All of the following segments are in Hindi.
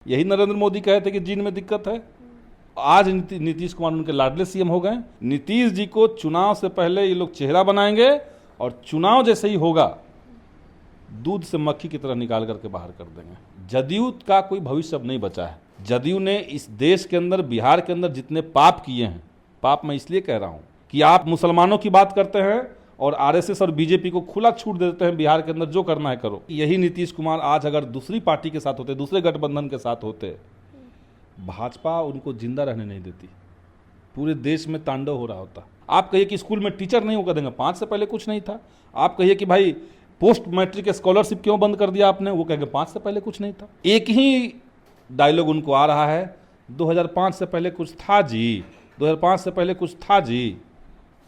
यही नरेंद्र मोदी कहे थे कि जीन में दिक्कत है। आज नीतीश कुमार उनके लाडले सीएम हो गए। नीतीश जी को चुनाव से पहले ये लोग चेहरा बनाएंगे और चुनाव जैसे ही होगा दूध से मक्खी की तरह निकाल करके बाहर कर देंगे। जदयू का कोई भविष्य अब नहीं बचा है। जदयू ने इस देश के अंदर, बिहार के अंदर जितने पाप किए हैं, पाप मैं इसलिए कह रहा हूं कि आप मुसलमानों की बात करते हैं और आरएसएस और बीजेपी को खुला छूट देते हैं बिहार के अंदर जो करना है करो। यही नीतीश कुमार आज अगर दूसरी पार्टी के साथ होते, दूसरे गठबंधन के साथ होते, भाजपा उनको जिंदा रहने नहीं देती। पूरे देश में तांडव हो रहा होता। आप कहिए कि स्कूल में टीचर नहीं होगा देंगे, 5 से पहले कुछ नहीं था। आप कहिए कि भाई पोस्ट मैट्रिक स्कॉलरशिप क्यों बंद कर दिया आपने, वो कहेंगे 5 से पहले कुछ नहीं था। एक ही डायलॉग उनको आ रहा है, 2005 से पहले कुछ था जी, 2005 से पहले कुछ था जी।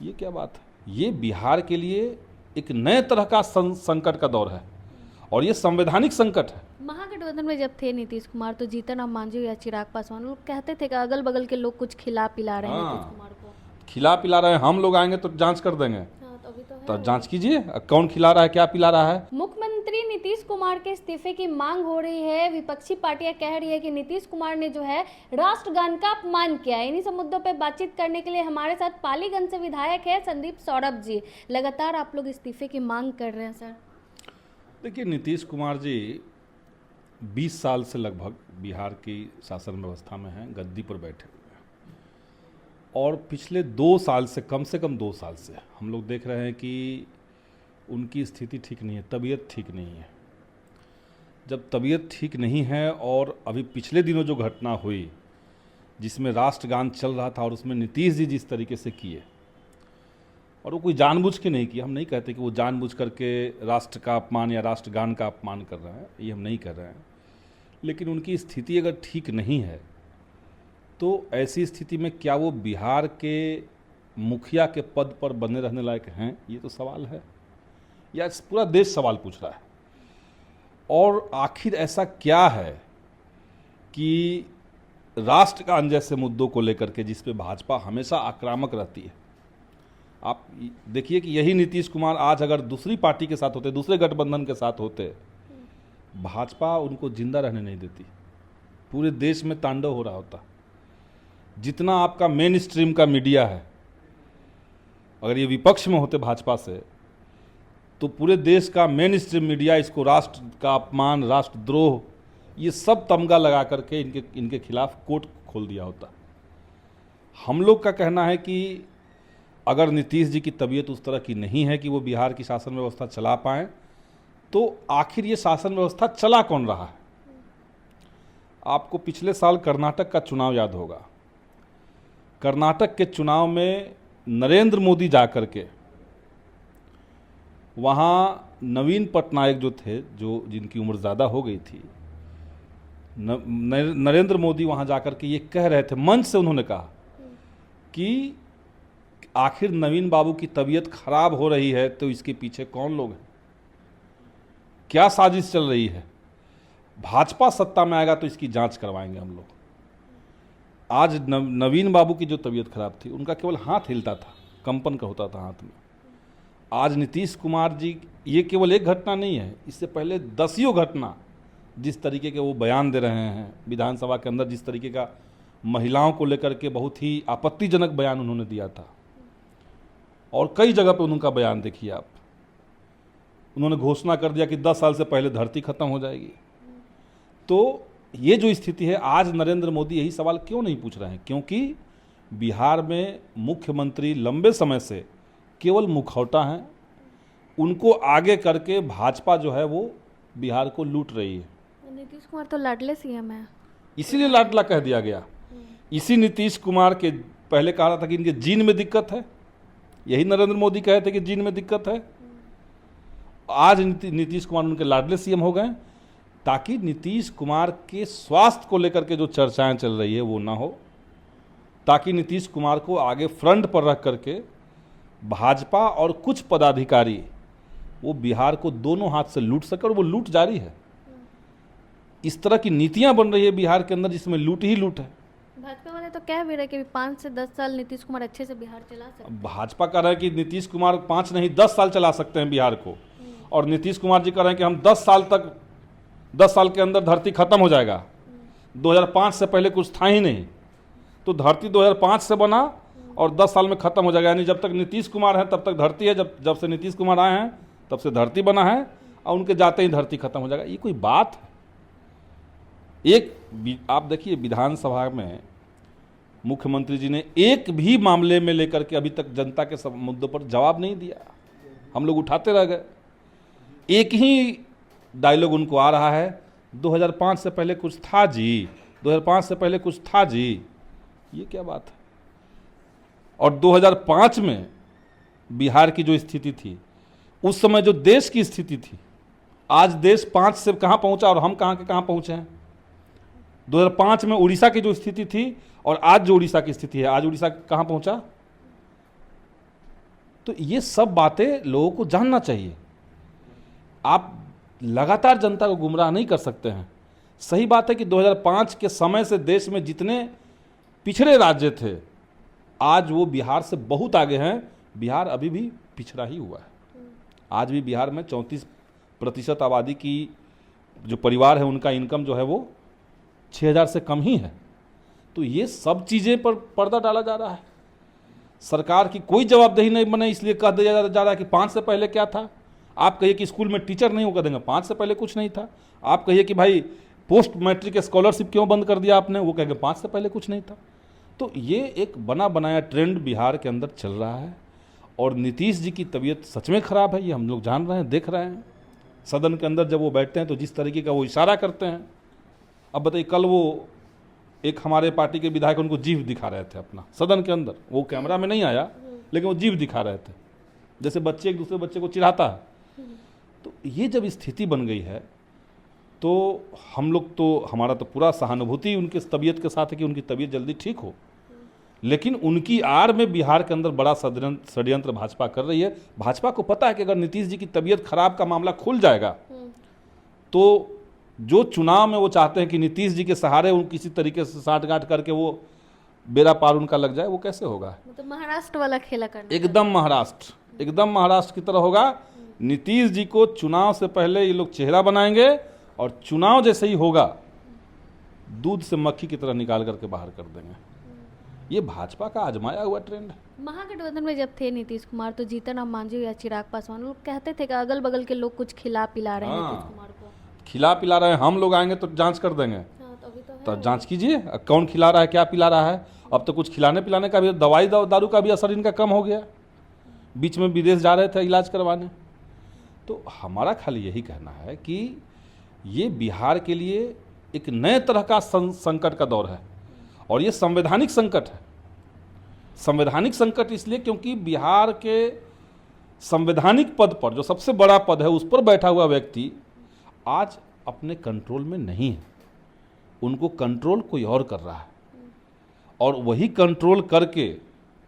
ये क्या बात है? ये बिहार के लिए एक नए तरह का संकट का दौर है और ये संवैधानिक संकट है। महागठबंधन में जब थे नीतीश कुमार तो जीतन राम मांझी या चिराग पासवान लोग कहते थे कि अगल बगल के लोग कुछ खिला पिला रहे हैं नीतीश कुमार को। खिला पिला रहे हैं, हम लोग आएंगे तो जांच कर देंगे। तो जांच कीजिए कौन खिला रहा है, क्या पिला रहा है। मुख्यमंत्री नीतीश कुमार के इस्तीफे की मांग हो रही है। विपक्षी पार्टियां कह रही है कि नीतीश कुमार ने जो है राष्ट्रगान का अपमान किया है। इन्हीं सब मुद्दों पे बातचीत करने के लिए हमारे साथ पालीगंज से विधायक है संदीप सौरभ जी। लगातार आप लोग इस्तीफे की मांग कर रहे हैं सर। देखिए, नीतीश कुमार जी 20 साल से लगभग बिहार की शासन व्यवस्था में हैं, गद्दी पर बैठे हुए हैं और पिछले 2 साल से कम 2 साल से हम लोग देख रहे हैं कि उनकी स्थिति ठीक नहीं है, तबीयत ठीक नहीं है। जब तबीयत ठीक नहीं है और अभी पिछले दिनों जो घटना हुई जिसमें राष्ट्रगान चल रहा था और उसमें नीतीश जी जिस तरीके से किए, और वो कोई जानबूझ के नहीं किया, हम नहीं कहते कि वो जानबूझ करके राष्ट्र का अपमान या राष्ट्रगान का अपमान कर रहे हैं, ये हम नहीं कर रहे हैं। लेकिन उनकी स्थिति अगर ठीक नहीं है तो ऐसी स्थिति में क्या वो बिहार के मुखिया के पद पर बने रहने लायक हैं, ये तो सवाल है। या पूरा देश सवाल पूछ रहा है। और आखिर ऐसा क्या है कि राष्ट्रगान जैसे मुद्दों को लेकर के जिस पे भाजपा हमेशा आक्रामक रहती है। आप देखिए कि यही नीतीश कुमार आज अगर दूसरी पार्टी के साथ होते, दूसरे गठबंधन के साथ होते, भाजपा उनको जिंदा रहने नहीं देती। पूरे देश में तांडव हो रहा होता। जितना आपका मेन स्ट्रीम का मीडिया है, अगर ये विपक्ष में होते भाजपा से, तो पूरे देश का मेन स्ट्रीम मीडिया इसको राष्ट्र का अपमान, राष्ट्रद्रोह, ये सब तमगा लगा करके इनके खिलाफ कोर्ट खोल दिया होता। हम लोग का कहना है कि अगर नीतीश जी की तबीयत उस तरह की नहीं है कि वो बिहार की शासन व्यवस्था चला पाएँ, तो आखिर ये शासन व्यवस्था चला कौन रहा है। आपको पिछले साल कर्नाटक का चुनाव याद होगा। कर्नाटक के चुनाव में नरेंद्र मोदी जाकर के वहाँ नवीन पटनायक जो थे, जो जिनकी उम्र ज़्यादा हो गई थी, नरेंद्र मोदी वहाँ जाकर के ये कह रहे थे, मंच से उन्होंने कहा कि आखिर नवीन बाबू की तबीयत खराब हो रही है तो इसके पीछे कौन लोग हैं, क्या साजिश चल रही है। भाजपा सत्ता में आएगा तो इसकी जांच करवाएंगे हम लोग। आज नवीन बाबू की जो तबीयत खराब थी, उनका केवल हाथ हिलता था, कंपन का होता था हाथ में। आज नीतीश कुमार जी, ये केवल एक घटना नहीं है, इससे पहले 10 घटना जिस तरीके के वो बयान दे रहे हैं विधानसभा के अंदर, जिस तरीके का महिलाओं को लेकर के बहुत ही आपत्तिजनक बयान उन्होंने दिया था। और कई जगह पे उनका बयान देखिए आप। उन्होंने घोषणा कर दिया कि 10 साल से पहले धरती खत्म हो जाएगी। तो ये जो स्थिति है, आज नरेंद्र मोदी यही सवाल क्यों नहीं पूछ रहे हैं? क्योंकि बिहार में मुख्यमंत्री लंबे समय से केवल मुखौटा हैं। उनको आगे करके भाजपा जो है वो बिहार को लूट रही है। नीतीश कुमार तो लाडले सीएम है, इसीलिए लाडला कह दिया गया। इसी नीतीश कुमार के पहले कहा था कि इनके जीन में दिक्कत है। यही नरेंद्र मोदी कहे थे कि जीन में दिक्कत है। आज नीतीश कुमार उनके लाडले सीएम हो गए ताकि नीतीश कुमार के स्वास्थ्य को लेकर के जो चर्चाएं चल रही है वो ना हो, ताकि नीतीश कुमार को आगे फ्रंट पर रख करके भाजपा और कुछ पदाधिकारी वो बिहार को दोनों हाथ से लूट सके। और वो लूट जारी है। इस तरह की नीतियां बन रही है बिहार के अंदर जिसमें लूट ही लूट है। भाजपा वाले तो कह भी रहे कि 5 से 10 साल नीतीश कुमार अच्छे से बिहार चला सकते हैं। भाजपा कह रहा है कि नीतीश कुमार 5 नहीं 10 साल चला सकते हैं बिहार को, और नीतीश कुमार जी कह रहे हैं कि हम 10 साल के अंदर धरती खत्म हो जाएगा। 2005 से पहले कुछ था ही नहीं। तो धरती 2005 से बना और 10 साल में ख़त्म हो जाएगा। यानी जब तक नीतीश कुमार हैं तब तक धरती है, जब से नीतीश कुमार आए हैं तब से धरती बना है, और उनके जाते ही धरती खत्म हो जाएगा। ये कोई बात है? आप देखिए, विधानसभा में मुख्यमंत्री जी ने एक भी मामले में लेकर के अभी तक जनता के सब मुद्दों पर जवाब नहीं दिया। हम लोग उठाते रह गए। एक ही डायलॉग उनको आ रहा है, 2005 से पहले कुछ था जी, 2005 से पहले कुछ था जी। ये क्या बात है? और 2005 में बिहार की जो स्थिति थी, उस समय जो देश की स्थिति थी, आज देश 5 से कहाँ पहुंचा और हम कहाँ के कहाँ पहुंचे हैं। 2005 में उड़ीसा की जो स्थिति थी और आज जो उड़ीसा की स्थिति है, आज उड़ीसा कहाँ पहुंचा। तो ये सब बातें लोगों को जानना चाहिए। आप लगातार जनता को गुमराह नहीं कर सकते हैं। सही बात है कि 2005 के समय से देश में जितने पिछड़े राज्य थे, आज वो बिहार से बहुत आगे हैं। बिहार अभी भी पिछड़ा ही हुआ है। आज भी बिहार में 34% आबादी की जो परिवार है, उनका इनकम जो है वो 6,000 से कम ही है। तो ये सब चीज़ें पर पर्दा डाला जा रहा है। सरकार की कोई जवाबदेही नहीं बने, इसलिए कह दिया जा रहा है कि 5 से पहले क्या था। आप कहिए कि स्कूल में टीचर नहीं होकर देंगे, 5 से पहले कुछ नहीं था। आप कहिए कि भाई पोस्ट मैट्रिक स्कॉलरशिप क्यों बंद कर दिया आपने, वो कहेंगे 5 से पहले कुछ नहीं था। तो ये एक बना बनाया ट्रेंड बिहार के अंदर चल रहा है। और नीतीश जी की तबीयत सच में ख़राब है, ये हम लोग जान रहे हैं, देख रहे हैं। सदन के अंदर जब वो बैठते हैं तो जिस तरीके का वो इशारा करते हैं। अब बताइए, कल वो एक हमारे पार्टी के विधायक उनको जीभ दिखा रहे थे अपना सदन के अंदर। वो कैमरा में नहीं आया, लेकिन वो जीभ दिखा रहे थे, जैसे बच्चे एक दूसरे बच्चे को चिढ़ाता है। तो ये जब स्थिति बन गई है तो हम लोग तो, हमारा तो पूरा सहानुभूति उनकी तबीयत के साथ है कि उनकी तबीयत जल्दी ठीक हो। लेकिन उनकी आड़ में बिहार के अंदर बड़ा षड्यंत्र भाजपा कर रही है। भाजपा को पता है कि अगर नीतीश जी की तबीयत खराब का मामला खुल जाएगा तो जो चुनाव में वो चाहते हैं कि नीतीश जी के सहारे उन किसी तरीके से साठगांठ करके वो बेड़ा पार उनका लग जाए, वो कैसे होगा? मतलब महाराष्ट्र वाला खेला करना। एकदम महाराष्ट्र की तरह होगा। नीतीश जी को चुनाव से पहले ये लोग चेहरा बनाएंगे और चुनाव जैसे ही होगा दूध से मक्खी की तरह निकाल करके बाहर कर देंगे। ये भाजपा का आजमाया हुआ ट्रेंड है। महागठबंधन में जब थे नीतीश कुमार तो जीतन राम मांझी या चिराग पासवान, लोग कहते थे कि अगल बगल के लोग कुछ खिला पिला रहे हैं नीतीश कुमार को। खिला पिला रहे हैं, हम लोग आएंगे तो जांच कर देंगे। तो अभी तो जांच कीजिए कौन खिला रहा है, क्या पिला रहा है। अब तो कुछ खिलाने पिलाने का भी, दवाई दारू का भी असर इनका कम हो गया। बीच में विदेश जा रहे थे इलाज करवाने। तो हमारा खाली यही कहना है कि ये बिहार के लिए एक नए तरह का संकट का दौर है। और ये संवैधानिक संकट है। संवैधानिक संकट इसलिए क्योंकि बिहार के संवैधानिक पद पर, जो सबसे बड़ा पद है, उस पर बैठा हुआ व्यक्ति आज अपने कंट्रोल में नहीं है। उनको कंट्रोल कोई और कर रहा है। और वही कंट्रोल करके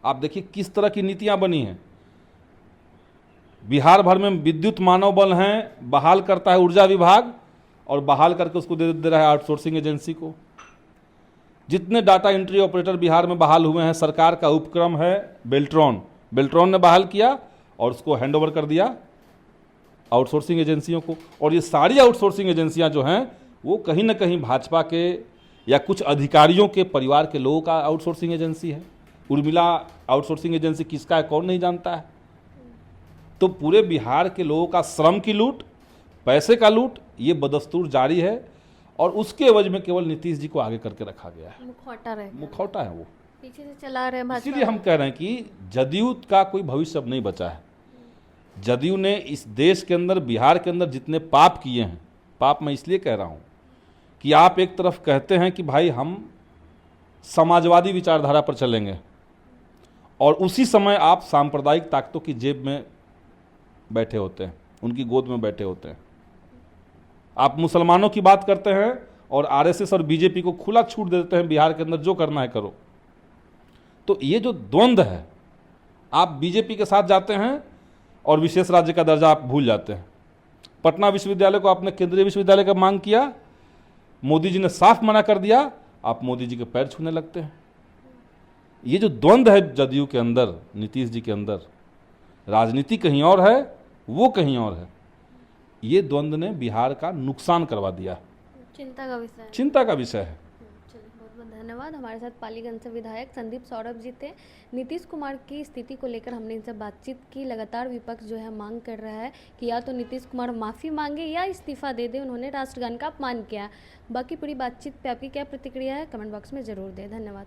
आप देखिए किस तरह की नीतियां बनी हैं। बिहार भर में विद्युत मानव बल हैं, बहाल करता है ऊर्जा विभाग, और बहाल करके उसको दे रहा है आउटसोर्सिंग एजेंसी को। जितने डाटा एंट्री ऑपरेटर बिहार में बहाल हुए हैं, सरकार का उपक्रम है बेल्ट्रॉन ने बहाल किया और उसको हैंडओवर कर दिया आउटसोर्सिंग एजेंसियों को। और ये सारी आउटसोर्सिंग एजेंसियां जो हैं वो कहीं ना कहीं भाजपा के या कुछ अधिकारियों के परिवार के लोगों का आउटसोर्सिंग एजेंसी है। उर्मिला आउटसोर्सिंग एजेंसी किसका है कौन नहीं जानता है। तो पूरे बिहार के लोगों का श्रम की लूट, पैसे का लूट, ये बदस्तूर जारी है। और उसके एवज में केवल नीतीश जी को आगे करके रखा गया है। मुखौटा है वो, पीछे से चला रहे हैं। इसीलिए हम कह रहे हैं कि जदयू का कोई भविष्य अब नहीं बचा है। जदयू ने इस देश के अंदर, बिहार के अंदर जितने पाप किए हैं, पाप मैं इसलिए कह रहा हूं कि आप एक तरफ कहते हैं कि भाई हम समाजवादी विचारधारा पर चलेंगे, और उसी समय आप सांप्रदायिक ताकतों की जेब में बैठे होते हैं, उनकी गोद में बैठे होते हैं। आप मुसलमानों की बात करते हैं और आरएसएस और बीजेपी को खुला छूट देते हैं बिहार के अंदर जो करना है करो। तो ये जो द्वंद्व है, आप बीजेपी के साथ जाते हैं और विशेष राज्य का दर्जा आप भूल जाते हैं। पटना विश्वविद्यालय को आपने केंद्रीय विश्वविद्यालय का मांग किया, मोदी जी ने साफ मना कर दिया, आप मोदी जी के पैर छूने लगते हैं। ये जो द्वंद्व है जदयू के अंदर, नीतीश जी के अंदर, राजनीति कहीं और है, वो कहीं और है। ये द्वंद्व ने बिहार का नुकसान करवा दिया। चिंता का विषय है। चिंता का विषय है। धन्यवाद। हमारे साथ पालीगंज से विधायक संदीप सौरभ जी थे। नीतीश कुमार की स्थिति को लेकर हमने इनसे बातचीत की। लगातार विपक्ष जो है मांग कर रहा है कि या तो नीतीश कुमार माफ़ी मांगे या इस्तीफा दे दे, उन्होंने राष्ट्रगान का अपमान किया। बाकी पूरी बातचीत पे आपकी क्या प्रतिक्रिया है, कमेंट बॉक्स में ज़रूर दें। धन्यवाद।